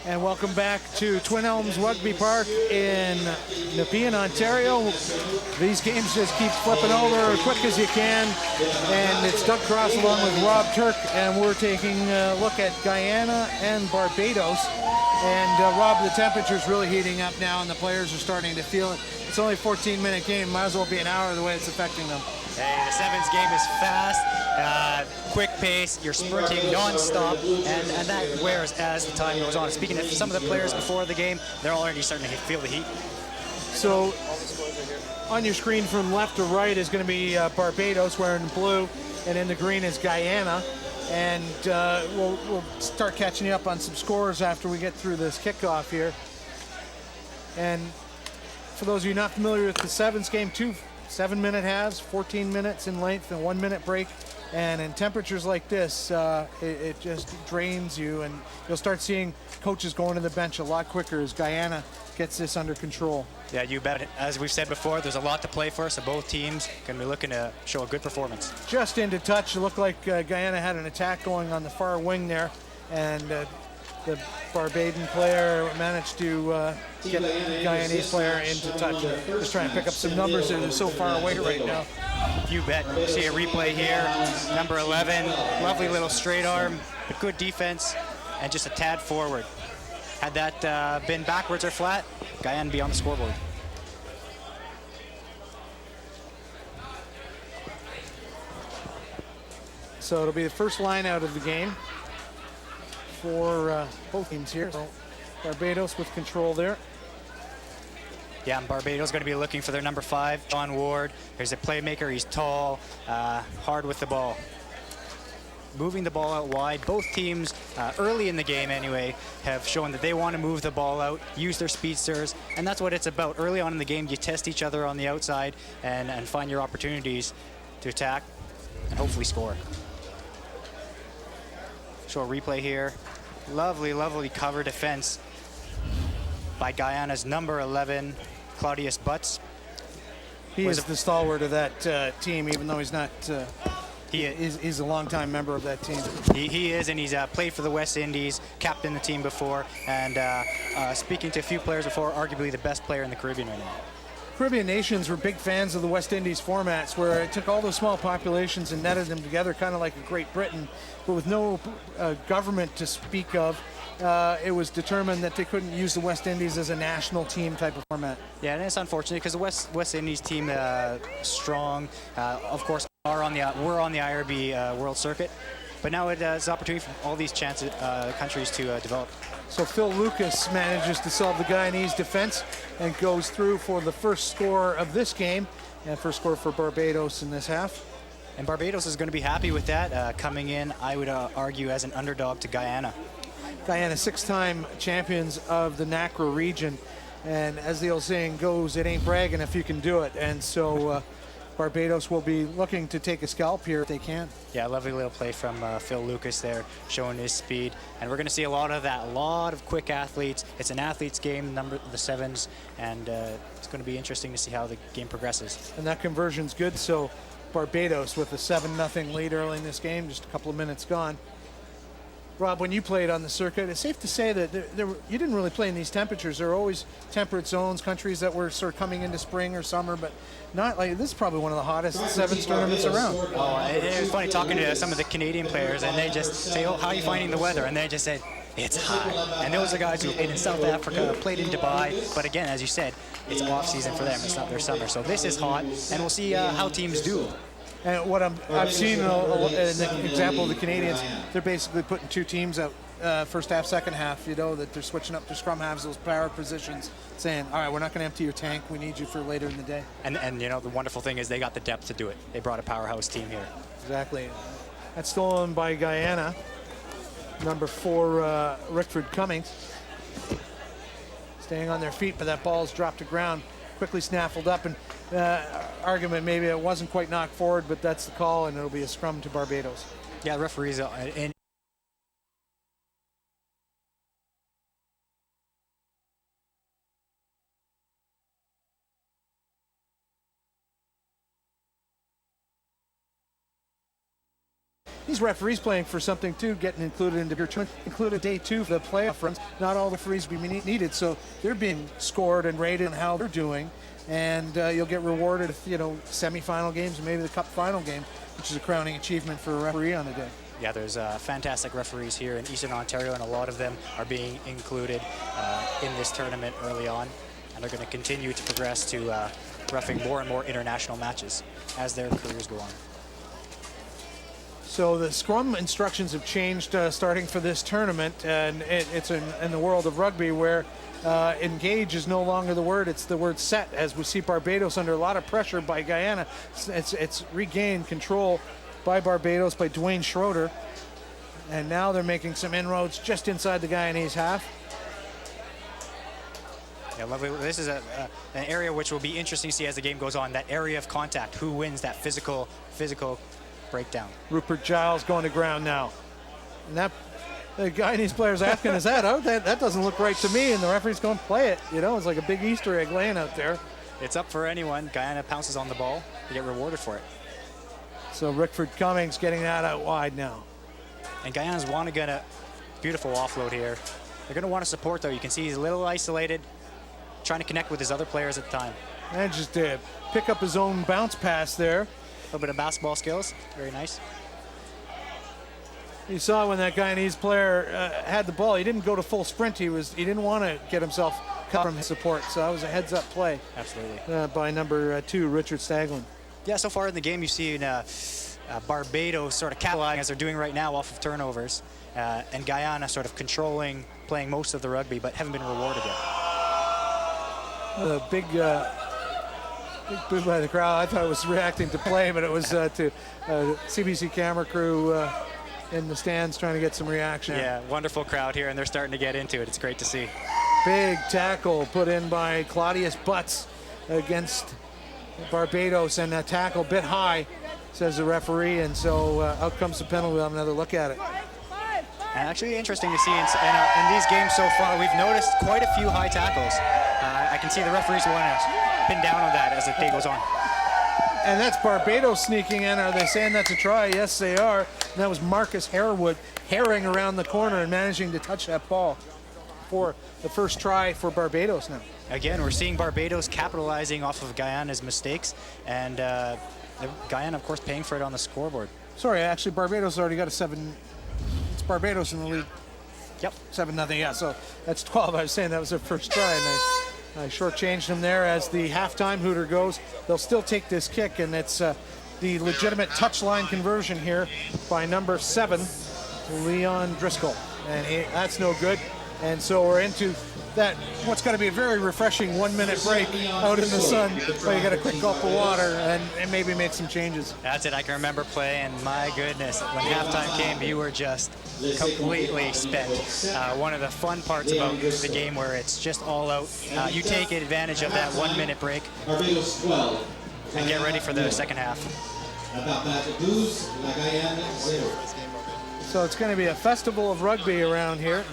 And welcome back to Twin Elms Rugby Park in Nepean, Ontario. These games just keep flipping over as quick as you can. And it's Doug Cross along with Rob Turk, and we're taking a look at Guyana and Barbados. And Rob, the temperature's really heating up now, and the players are starting to feel it. It's only a 14-minute game. Might as well be an hour the way it's affecting them. Hey, the sevens game is fast, quick pace, you're sprinting non-stop, and that wears as the time goes on. Speaking of some of the players before the game, they're already starting to feel the heat. So on your screen from left to right is going to be Barbados wearing blue, and in the green is Guyana. And we'll start catching you up on some scores after we get through this kickoff here. And for those of you not familiar with the sevens game, 2 7-minute halves, 14 minutes in length and 1 minute break. And in temperatures like this, it just drains you, and you'll start seeing coaches going to the bench a lot quicker as Guyana gets this under control. Yeah, you bet. As we've said before, there's a lot to play for, so both teams can be looking to show a good performance. Just into touch, it looked like Guyana had an attack going on the far wing there, and the Barbadian player managed to get the Guyanese player into touch. Just trying to pick up some numbers that are so far away right now. You bet. See a replay here. Number 11, lovely little straight arm, but good defense, and just a tad forward. Had that been backwards or flat, Guyana be on the scoreboard. So it'll be the first line out of the game for both teams here. So Barbados with control there. Yeah, and Barbados going to be looking for their number 5, John Ward. There's a playmaker. He's tall, hard with the ball. Moving the ball out wide. Both teams, early in the game anyway, have shown that they want to move the ball out, use their speedsters, and that's what it's about. Early on in the game, you test each other on the outside and find your opportunities to attack and hopefully score. Show a replay here. Lovely, lovely cover defense by Guyana's number 11, Claudius Butts. He is the stalwart of that team, even though he's not. He's a longtime member of that team. He is, and he's played for the West Indies, captained the team before, and speaking to a few players before, arguably the best player in the Caribbean right now. Caribbean nations were big fans of the West Indies formats, where it took all those small populations and netted them together, kind of like a Great Britain, but with no government to speak of. It was determined that they couldn't use the West Indies as a national team type of format. Yeah, and it's unfortunate because the West Indies team, strong, of course, we're on the IRB World Circuit, but now it is an opportunity for all these countries to develop. So Phil Lucas manages to solve the Guyanese defense and goes through for the first score of this game, and first score for Barbados in this half. And Barbados is going to be happy with that, coming in, I would argue, as an underdog to Guyana. Guyana, 6-time champions of the NACRA region, and as the old saying goes, it ain't bragging if you can do it. And so Barbados will be looking to take a scalp here if they can. Yeah, lovely little play from Phil Lucas there, showing his speed. And we're going to see a lot of that, a lot of quick athletes. It's an athletes game, the sevens, and it's going to be interesting to see how the game progresses. And that conversion's good, so Barbados with a 7-0 lead early in this game, just a couple of minutes gone. Rob, when you played on the circuit, it's safe to say that you didn't really play in these temperatures. There are always temperate zones, countries that were sort of coming into spring or summer, but not like this is probably one of the hottest sevens tournaments around. Oh, it was funny talking to some of the Canadian players, and they just say, "Oh, how are you finding the weather?" And they just said, "It's hot." And those are guys who played in South Africa, played in Dubai, but again, as you said, it's off season for them. It's not their summer, so this is hot, and we'll see how teams do. And what I've seen in the example of the Canadians, they're basically putting 2 teams out, first half, second half, you know, that they're switching up their scrum halves, those power positions, saying, all right, we're not going to empty your tank. We need you for later in the day. And you know, the wonderful thing is they got the depth to do it. They brought a powerhouse team here. Exactly. That's stolen by Guyana. Number 4, Rickford Cummings. Staying on their feet, but that ball's dropped to ground. Quickly snaffled up, and argument maybe it wasn't quite knocked forward, but that's the call, and it'll be a scrum to Barbados. Yeah, the referees in these referees playing for something too, getting included into your tournament, included day 2 for the playoff runs. Not all the referees will be needed, so they're being scored and rated on how they're doing, and you'll get rewarded if, semifinal games and maybe the cup final game, which is a crowning achievement for a referee on the day. Yeah, there's fantastic referees here in Eastern Ontario, and a lot of them are being included in this tournament early on, and they're going to continue to progress to roughing more and more international matches as their careers go on. So the scrum instructions have changed starting for this tournament, and it's in the world of rugby where engage is no longer the word, it's the word set, as we see Barbados under a lot of pressure by Guyana. It's regained control by Barbados, by Dwayne Schroeder, and now they're making some inroads just inside the Guyanese half. Yeah, lovely. This is an area which will be interesting to see as the game goes on, that area of contact, who wins that physical breakdown. Rupert Giles going to ground now. And that, the Guyanese player's asking, is that out? That doesn't look right to me, and the referee's going to play it. It's like a big Easter egg laying out there. It's up for anyone. Guyana pounces on the ball. They get rewarded for it. So Rickford Cummings getting that out wide now. And Guyana's want to get a beautiful offload here. They're going to want to support, though. You can see he's a little isolated, trying to connect with his other players at the time. And just pick up his own bounce pass there. A little bit of basketball skills. Very nice. You saw when that Guyanese player had the ball, he didn't go to full sprint. He didn't want to get himself cut from his support. So that was a heads-up play. Absolutely. By number 2, Richard Staglin. Yeah, so far in the game, you've seen Barbados sort of capitalizing, as they're doing right now, off of turnovers, and Guyana sort of controlling, playing most of the rugby, but haven't been rewarded yet. The big boo by the crowd. I thought it was reacting to play, but it was to CBC camera crew in the stands trying to get some reaction. Yeah, wonderful crowd here, and they're starting to get into it. It's great to see. Big tackle put in by Claudius Butts against Barbados, and that tackle bit high, says the referee, and so out comes the penalty. We'll have another look at it. And actually interesting to see in these games so far, we've noticed quite a few high tackles. I can see the referees want to pin down on that as the day goes on. And that's Barbados sneaking in. Are they saying that's a try? Yes, they are. And that was Marcus Harewood herring around the corner and managing to touch that ball for the first try for Barbados now. Again, we're seeing Barbados capitalizing off of Guyana's mistakes, and Guyana, of course, paying for it on the scoreboard. Sorry, actually, Barbados already got a 7. It's Barbados in the lead. Yep. 7-0, yeah, so that's 12. I was saying that was their first try, and I shortchanged them there. As the halftime hooter goes, they'll still take this kick, and it's the legitimate touchline conversion here by number 7, Leon Driscoll. And that's no good. And so we're into that, what's going to be a very refreshing 1-minute break out in the sun, where you got a quick gulp of water and maybe make some changes. That's it. I can remember playing, my goodness, when halftime came, you were just completely spent. One of the fun parts about the game where it's just all out. You take advantage of that 1-minute break and get ready for the second half. So it's going to be a festival of rugby around here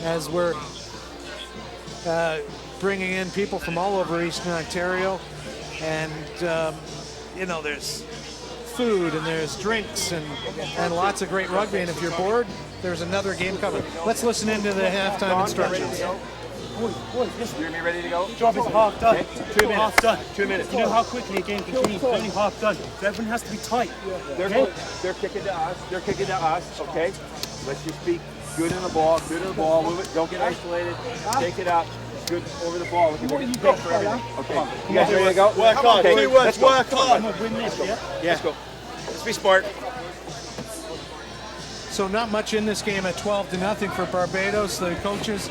as we're bringing in people from all over Eastern Ontario, and there's food and there's drinks and lots of great rugby, and if you're bored, there's another game coming. Let's listen into the halftime instructions. You're ready to go? Job is half done. Okay. 2 minutes. Half done. 2 minutes. You know how quickly a game can change. Only half done. So everyone has to be tight. They're kicking to us. They're kicking to us. Okay. Let's just be good in the ball. Good in the ball. Move it. Don't get isolated. Take it up. Good over the ball. We're going to for everything. Okay. You guys ready to go? Work hard. Okay. Three words. Let's go. Work hard. Win this, yeah? Let's go. Let's be smart. So not much in this game at 12-0 for Barbados. The coaches,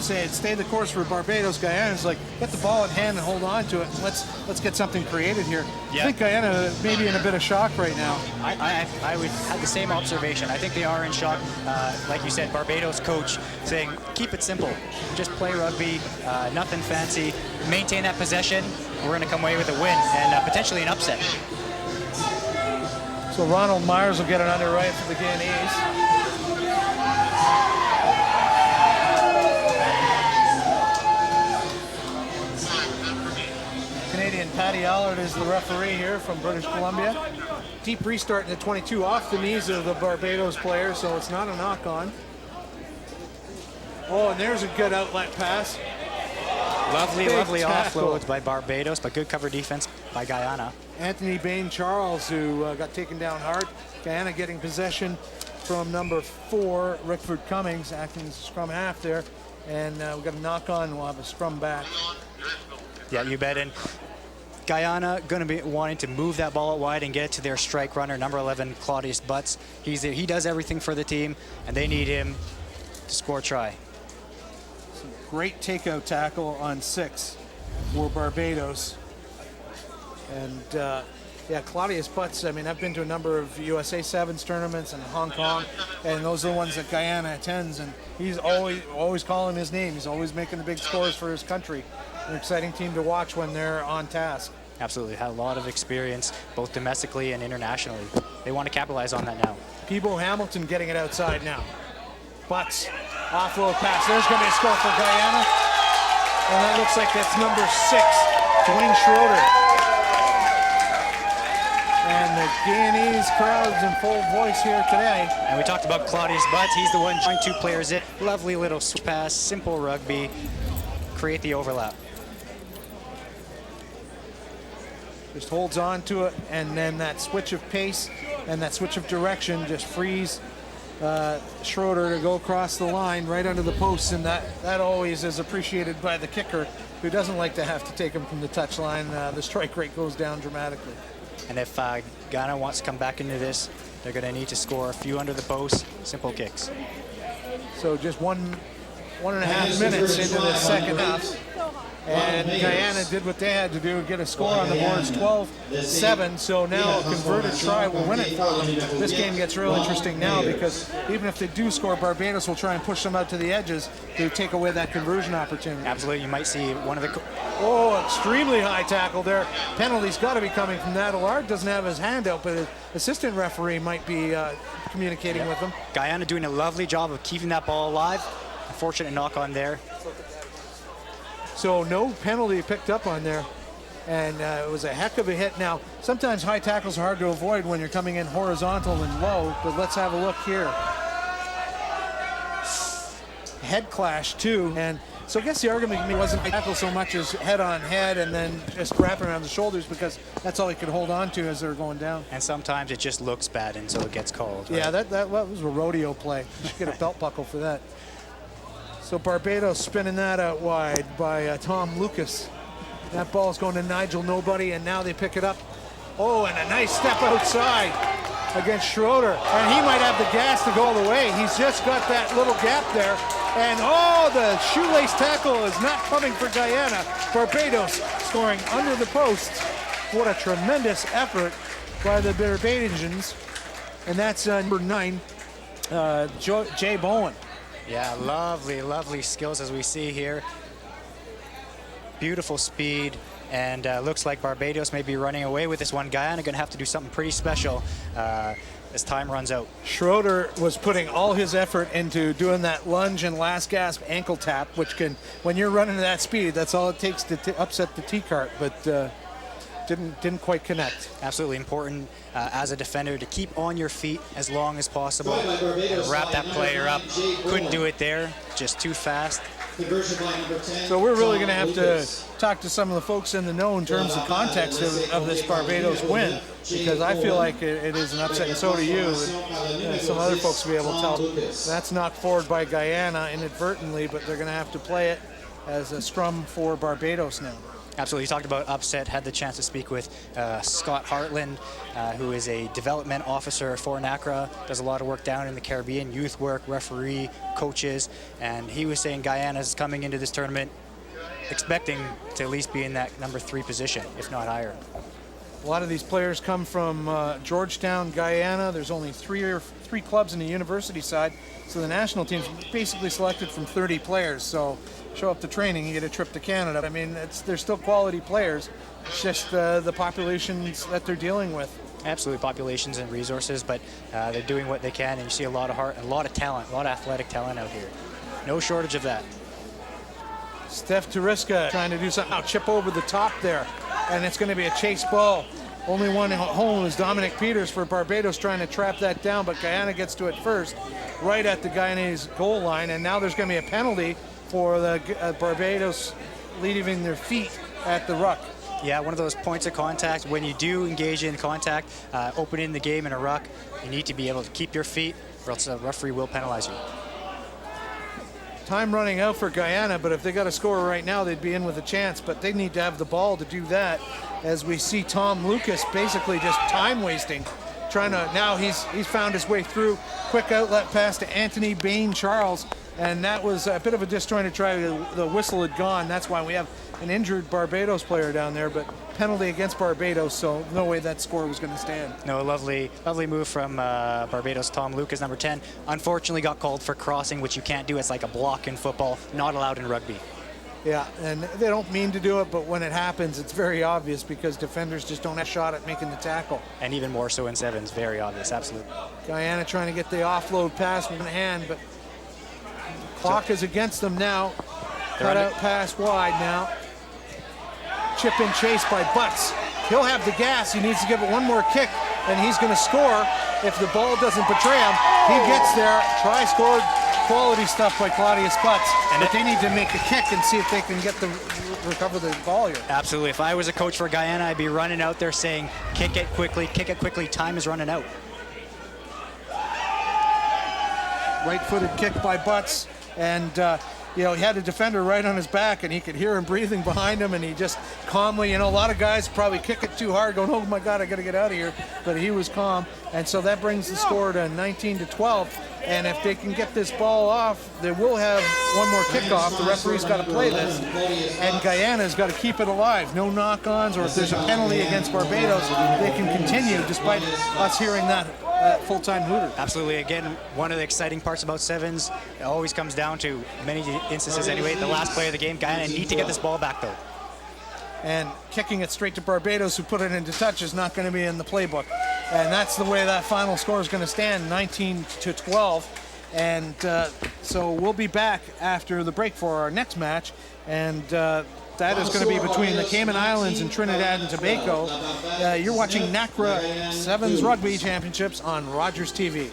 say stay the course for Barbados. Guyana's like, get the ball in hand and hold on to it. Let's get something created here. Yeah. I think Guyana may be in a bit of shock right now. I would have the same observation. I think they are in shock. Like you said, Barbados coach saying, keep it simple. Just play rugby, nothing fancy. Maintain that possession. We're going to come away with a win and potentially an upset. So Ronald Myers will get it under right for the Guyanese. Canadian Paddy Allard is the referee here from British Columbia. deep restart in the 22 off the knees of the Barbados player, so it's not a knock-on. Oh, and there's a good outlet pass. Lovely tackle. offloads by Barbados, but good cover defense by Guyana. Anthony Bain-Charles, who got taken down hard. Guyana getting possession from number 4, Rickford Cummings, acting as a scrum half there. And we've got a knock-on, we'll have a scrum back. Yeah, you bet. And Guyana going to be wanting to move that ball out wide and get it to their strike runner, number 11, Claudius Butts. He does everything for the team, and they need him to score a try. Great takeout tackle on 6 for Barbados. And yeah, Claudius Butts, I mean, I've been to a number of USA Sevens tournaments in Hong Kong, and those are the ones that Guyana attends, and he's always calling his name. He's always making the big scores for his country. An exciting team to watch when they're on task. Absolutely, had a lot of experience, both domestically and internationally. They want to capitalize on that now. Peebo Hamilton getting it outside now. Butts, offload pass. There's going to be a score for Guyana. And that looks like that's number 6, Dwayne Schroeder. And the Guyanese crowd's in full voice here today. And we talked about Claudius Butts. He's the one trying 2 players in. Lovely little switch pass, simple rugby. Create the overlap. Just holds on to it, and then that switch of pace and that switch of direction just frees Schroeder to go across the line right under the post, and that always is appreciated by the kicker, who doesn't like to have to take him from the touchline. The strike rate goes down dramatically. And if Ghana wants to come back into this, they're going to need to score a few under the post, simple kicks. So just 1.5 minutes into the second half, and Guyana did what they had to do and get a score on the boards, 12-7. So now a converted try will win it for them. This game gets real interesting now, because even if they do score, Barbados will try and push them out to the edges to take away that conversion opportunity. Absolutely, you might see one of the... Oh, extremely high tackle there. Penalty's got to be coming from that. Allard doesn't have his hand out, but his assistant referee might be communicating with him. Guyana doing a lovely job of keeping that ball alive. Unfortunate knock on there. So no penalty picked up on there, and it was a heck of a hit. Now, sometimes high tackles are hard to avoid when you're coming in horizontal and low, but let's have a look here. Head clash too, and so I guess the argument to me wasn't tackle so much as head on head and then just wrapping around the shoulders, because that's all he could hold on to as they were going down. And sometimes it just looks bad, and so it gets called. Right? Yeah, that was a rodeo play. You should get a belt buckle for that. So Barbados spinning that out wide by Tom Lucas. That ball's going to Nigel Nobody, and now they pick it up. Oh, and a nice step outside against Schroeder. And he might have the gas to go all the way. He's just got that little gap there. And oh, the shoelace tackle is not coming for Guyana. Barbados scoring under the post. What a tremendous effort by the Barbadians. And that's number 9, Jay Bowen. Yeah, lovely skills as we see here. Beautiful speed, and looks like Barbados may be running away with this one. Guyana going to have to do something pretty special as time runs out. Schroeder was putting all his effort into doing that lunge and last gasp ankle tap, which can, when you're running at that speed, that's all it takes to upset the T-cart, but didn't quite connect. Absolutely important as a defender to keep on your feet as long as possible and wrap that player up. Couldn't do it there, just too fast. So we're really going to have to talk to some of the folks in the know in terms of context of this Barbados win, because I feel like it is an upset, and so do you. And some other folks will be able to tell. That's knocked forward by Guyana inadvertently, but they're going to have to play it as a scrum for Barbados now. Absolutely. You talked about upset. Had the chance to speak with Scott Hartland, who is a development officer for NACRA, does a lot of work down in the Caribbean, youth work, referee, coaches, and he was saying Guyana's coming into this tournament expecting to at least be in that number 3 position, if not higher. A lot of these players come from Georgetown, Guyana. There's only three clubs in the university side, so the national team's basically selected from 30 players. So show up to training, you get a trip to Canada. I mean, they're still quality players. It's just the populations that they're dealing with. Absolutely, populations and resources, but they're doing what they can, and you see a lot of heart, a lot of talent, a lot of athletic talent out here. No shortage of that. Steph Turiska trying to do something. Now chip over the top there, and it's going to be a chase ball. Only one home was Dominic Peters for Barbados trying to trap that down, but Guyana gets to it first, right at the Guyanese goal line, and now there's going to be a penalty for the Barbados leaving their feet at the ruck. Yeah, one of those points of contact. When you do engage in contact, opening the game in a ruck, you need to be able to keep your feet, or else the referee will penalize you. Time running out for Guyana, but if they got a score right now, they'd be in with a chance, but they need to have the ball to do that, as we see Tom Lucas basically just time wasting, trying to, now he's found his way through. Quick outlet pass to Anthony Bain Charles, and that was a bit of a disjointed try. The whistle had gone. That's why we have an injured Barbados player down there, but penalty against Barbados, so no way that score was going to stand. No, lovely move from Barbados. Tom Lucas, number 10, unfortunately got called for crossing, which you can't do. It's like a block in football, not allowed in rugby. Yeah, and they don't mean to do it, but when it happens, it's very obvious because defenders just don't have a shot at making the tackle. And even more so in sevens, very obvious, absolutely. Guyana trying to get the offload pass with one hand, but clock is against them now. Cut out pass wide now. Chip in chase by Butts. He'll have the gas. He needs to give it one more kick, and he's going to score if the ball doesn't betray him. He gets there. Try scored. Quality stuff by Claudius Butts. But they need to make a kick and see if they can get recover the ball here. Absolutely. If I was a coach for Guyana, I'd be running out there saying, kick it quickly, time is running out. Right-footed kick by Butts, and he had a defender right on his back, and he could hear him breathing behind him, and he just calmly, a lot of guys probably kick it too hard, going, oh my God, I got to get out of here, but he was calm, and so that brings the score to 19-12, and if they can get this ball off, they will have one more kickoff. The referee's got to play this, and Guyana's got to keep it alive. No knock-ons, or if there's a penalty against Barbados, they can continue, despite us hearing that full-time hooter. Absolutely. Again, one of the exciting parts about sevens, it always comes down to, many instances anyway, the last play of the game. Guyana need to get this ball back, though. And kicking it straight to Barbados, who put it into touch, is not going to be in the playbook. And that's the way that final score is going to stand, 19-12. And so we'll be back after the break for our next match. And that is going to be between the Cayman Islands and Trinidad and Tobago. You're watching NACRA Sevens Rugby Championships on Rogers TV.